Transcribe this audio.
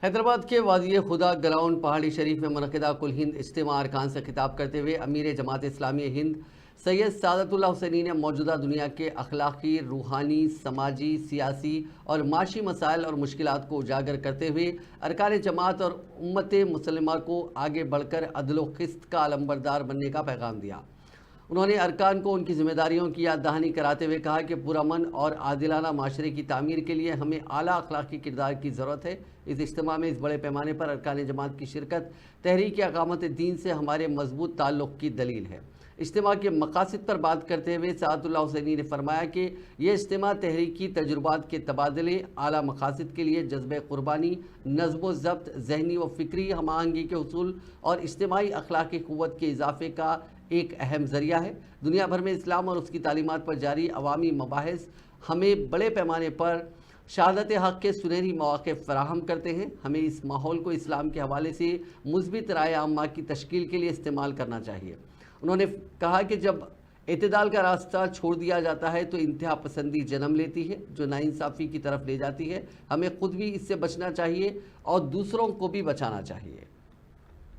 حیدرآباد کے وادی خدا گراؤنڈ پہاڑی شریف میں منعقدہ کل ہند اجتماع ارکان سے خطاب کرتے ہوئے امیر جماعت اسلامی ہند سید سعادت اللہ حسینی نے موجودہ دنیا کے اخلاقی، روحانی، سماجی، سیاسی اور معاشی مسائل اور مشکلات کو اجاگر کرتے ہوئے ارکان جماعت اور امت مسلمہ کو آگے بڑھ کر عدل و قسط کا علمبردار بننے کا پیغام دیا۔ انہوں نے ارکان کو ان کی ذمہ داریوں کی یاد دہانی کراتے ہوئے کہا کہ پرامن اور عادلانہ معاشرے کی تعمیر کے لیے ہمیں اعلیٰ اخلاقی کردار کی ضرورت ہے۔ اس اجتماع میں اس بڑے پیمانے پر ارکان جماعت کی شرکت تحریک اقامت دین سے ہمارے مضبوط تعلق کی دلیل ہے۔ اجتماع کے مقاصد پر بات کرتے ہوئے سعادت اللہ حسینی نے فرمایا کہ یہ اجتماع تحریکی تجربات کے تبادلے، اعلیٰ مقاصد کے لیے جذبہ قربانی، نظم و ضبط، ذہنی و فکری ہم آہنگی کے حصول اور اجتماعی اخلاقی قوت کے اضافے کا ایک اہم ذریعہ ہے۔ دنیا بھر میں اسلام اور اس کی تعلیمات پر جاری عوامی مباحث ہمیں بڑے پیمانے پر شہادت حق کے سنہری مواقع فراہم کرتے ہیں۔ ہمیں اس ماحول کو اسلام کے حوالے سے مثبت رائے عامہ کی تشکیل کے لیے استعمال کرنا چاہیے۔ انہوں نے کہا کہ جب اعتدال کا راستہ چھوڑ دیا جاتا ہے تو انتہا پسندی جنم لیتی ہے جو ناانصافی کی طرف لے جاتی ہے۔ ہمیں خود بھی اس سے بچنا چاہیے اور دوسروں کو بھی بچانا چاہیے۔